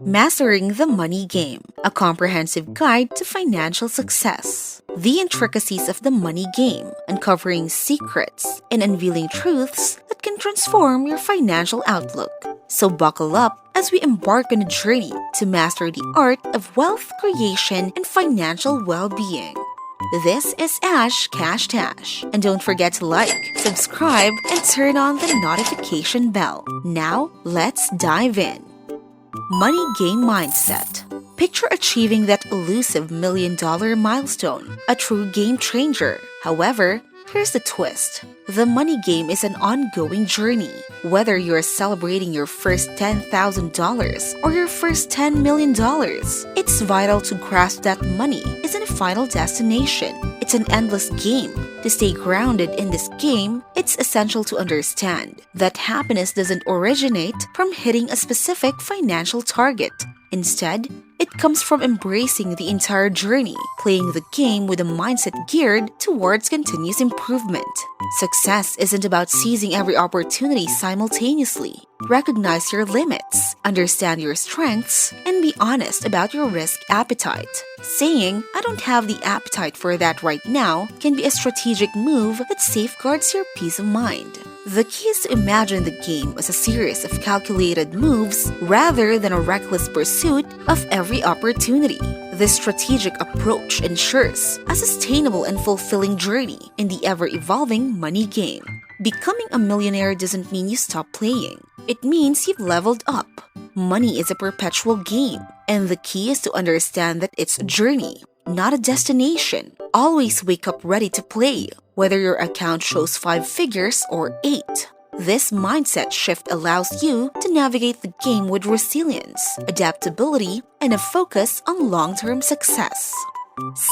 Mastering the Money Game, a comprehensive guide to financial success. The intricacies of the money game, uncovering secrets and unveiling truths that can transform your financial outlook. So buckle up as we embark on a journey to master the art of wealth creation and financial well-being. This is Ash Cash Tash, and don't forget to like, subscribe, and turn on the notification bell. Now, let's dive in. Money Game Mindset. Picture achieving that elusive $1,000,000 milestone, a true game changer. However, here's the twist. The money game is an ongoing journey. Whether you're celebrating your first $10,000 or your first $10,000,000, it's vital to grasp that money isn't a final destination. It's an endless game. To stay grounded in this game, it's essential to understand that happiness doesn't originate from hitting a specific financial target. Instead, it comes from embracing the entire journey, playing the game with a mindset geared towards continuous improvement. Success isn't about seizing every opportunity simultaneously. Recognize your limits, understand your strengths, and be honest about your risk appetite. Saying, "I don't have the appetite for that right now," can be a strategic move that safeguards your peace of mind. The key is to imagine the game as a series of calculated moves rather than a reckless pursuit of every opportunity. This strategic approach ensures a sustainable and fulfilling journey in the ever-evolving money game. Becoming a millionaire doesn't mean you stop playing. It means you've leveled up. Money is a perpetual game, and the key is to understand that it's a journey, not a destination. Always wake up ready to play, whether your account shows 5 figures or 8. This mindset shift allows you to navigate the game with resilience, adaptability, and a focus on long-term success.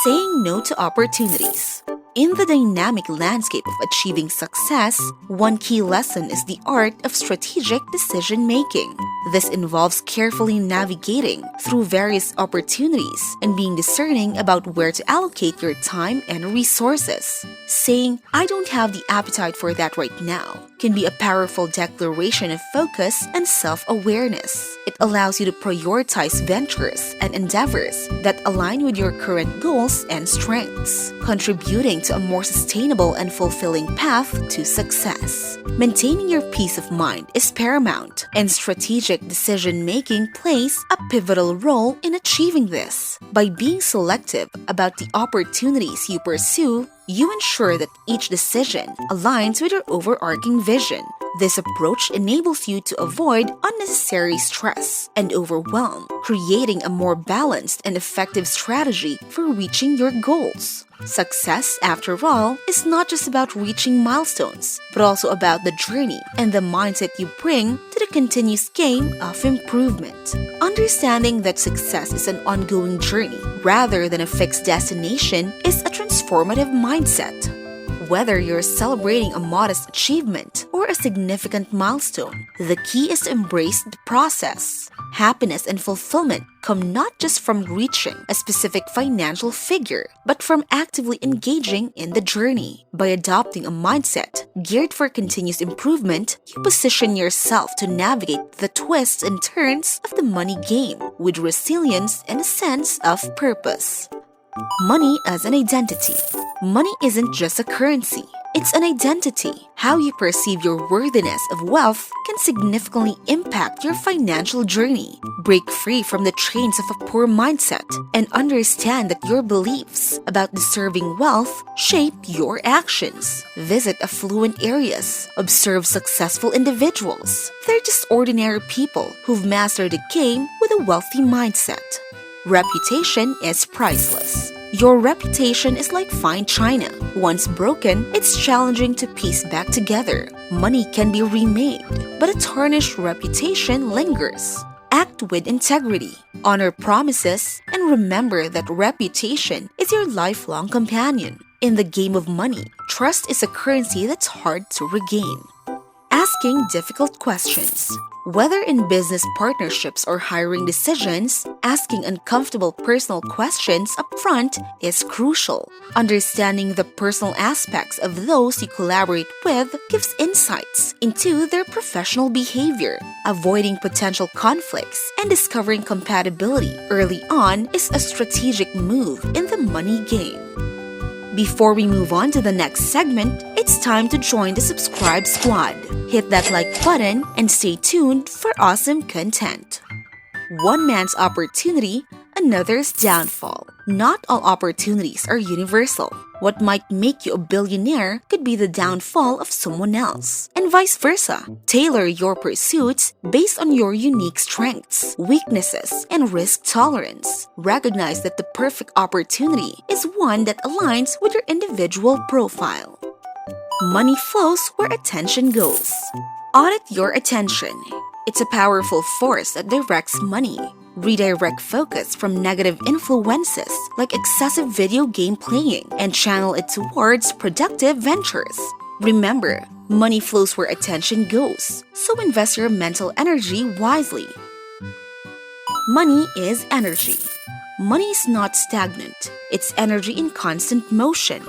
Saying no to opportunities. In the dynamic landscape of achieving success, one key lesson is the art of strategic decision-making. This involves carefully navigating through various opportunities and being discerning about where to allocate your time and resources. Saying, "I don't have the appetite for that right now," can be a powerful declaration of focus and self-awareness. It allows you to prioritize ventures and endeavors that align with your current goals and strengths, contributing to a more sustainable and fulfilling path to success. Maintaining your peace of mind is paramount, and strategic decision-making plays a pivotal role in achieving this. By being selective about the opportunities you pursue, you ensure that each decision aligns with your overarching vision. This approach enables you to avoid unnecessary stress and overwhelm, creating a more balanced and effective strategy for reaching your goals. Success, after all, is not just about reaching milestones, but also about the journey and the mindset you bring to the continuous game of improvement. Understanding that success is an ongoing journey rather than a fixed destination is a transformative mindset. Whether you're celebrating a modest achievement or a significant milestone, the key is to embrace the process. Happiness and fulfillment come not just from reaching a specific financial figure, but from actively engaging in the journey. By adopting a mindset geared for continuous improvement, you position yourself to navigate the twists and turns of the money game with resilience and a sense of purpose. Money as an identity. Money isn't just a currency, it's an identity. How you perceive your worthiness of wealth can significantly impact your financial journey. Break free from the chains of a poor mindset and understand that your beliefs about deserving wealth shape your actions. Visit affluent areas, observe successful individuals. They're just ordinary people who've mastered the game with a wealthy mindset. Reputation is priceless. Your reputation is like fine china. Once broken, it's challenging to piece back together. Money can be remade, but a tarnished reputation lingers. Act with integrity, honor promises, and remember that reputation is your lifelong companion. In the game of money, trust is a currency that's hard to regain. Asking difficult questions. Whether in business partnerships or hiring decisions, asking uncomfortable personal questions upfront is crucial. Understanding the personal aspects of those you collaborate with gives insights into their professional behavior. Avoiding potential conflicts and discovering compatibility early on is a strategic move in the money game. Before we move on to the next segment, it's time to join the subscribe squad. Hit that like button and stay tuned for awesome content. One man's opportunity, another's downfall. Not all opportunities are universal. What might make you a billionaire could be the downfall of someone else, and vice versa. Tailor your pursuits based on your unique strengths, weaknesses, and risk tolerance. Recognize that the perfect opportunity is one that aligns with your individual profile. Money flows where attention goes. Audit your attention. It's a powerful force that directs money. Redirect focus from negative influences like excessive video game playing and channel it towards productive ventures. Remember, money flows where attention goes, so invest your mental energy wisely. Money is energy. Money is not stagnant. It's energy in constant motion.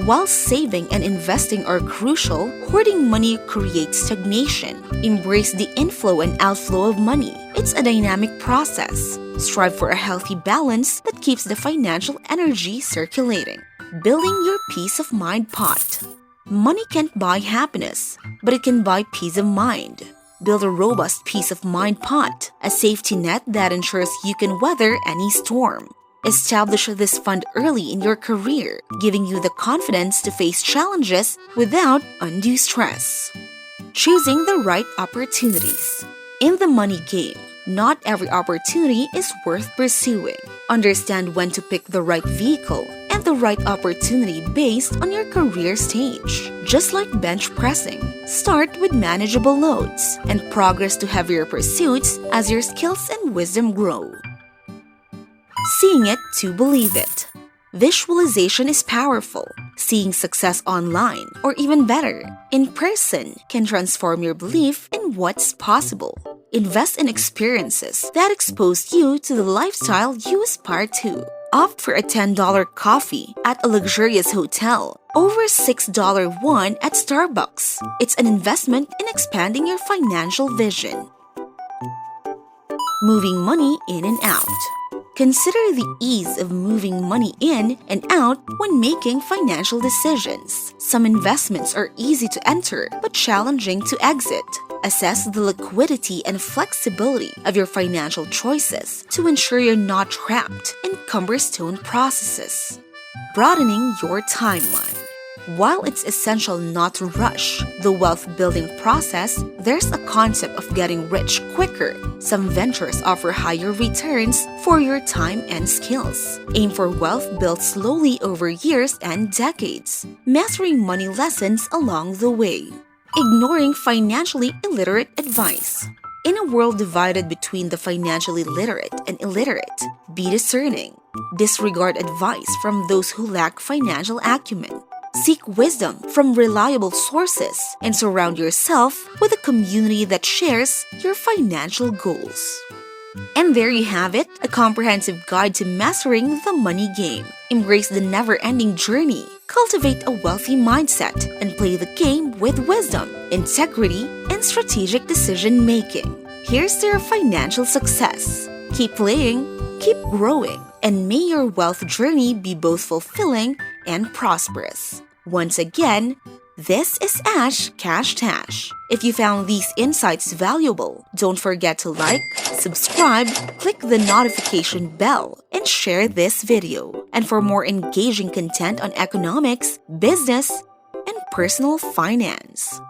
While saving and investing are crucial, hoarding money creates stagnation. Embrace the inflow and outflow of money. It's a dynamic process. Strive for a healthy balance that keeps the financial energy circulating. Building your peace of mind pot. Money can't buy happiness, but it can buy peace of mind. Build a robust peace of mind pot, a safety net that ensures you can weather any storm. Establish this fund early in your career, giving you the confidence to face challenges without undue stress. Choosing the right opportunities. In the money game, not every opportunity is worth pursuing. Understand when to pick the right vehicle and the right opportunity based on your career stage. Just like bench pressing, start with manageable loads and progress to heavier pursuits as your skills and wisdom grow. Seeing it to believe it. Visualization is powerful. Seeing success online, or even better, in person, can transform your belief in what's possible. Invest in experiences that expose you to the lifestyle you aspire to. Opt for a $10 coffee at a luxurious hotel over $6 one at Starbucks. It's an investment in expanding your financial vision. Moving money in and out. Consider the ease of moving money in and out when making financial decisions. Some investments are easy to enter but challenging to exit. Assess the liquidity and flexibility of your financial choices to ensure you're not trapped in cumbersome processes. Broadening your timeline. While it's essential not to rush the wealth-building process, there's a concept of getting rich quicker. Some ventures offer higher returns for your time and skills. Aim for wealth built slowly over years and decades, mastering money lessons along the way. Ignoring financially illiterate advice. In a world divided between the financially literate and illiterate, be discerning. Disregard advice from those who lack financial acumen. Seek wisdom from reliable sources and surround yourself with a community that shares your financial goals. And there you have it, a comprehensive guide to mastering the money game. Embrace the never-ending journey, cultivate a wealthy mindset, and play the game with wisdom, integrity, and strategic decision-making. Here's to your financial success. Keep playing, keep growing, and may your wealth journey be both fulfilling and prosperous. Once again, this is Ash Cash Tash. If you found these insights valuable, don't forget to like, subscribe, click the notification bell, and share this video. And for more engaging content on economics, business, and personal finance.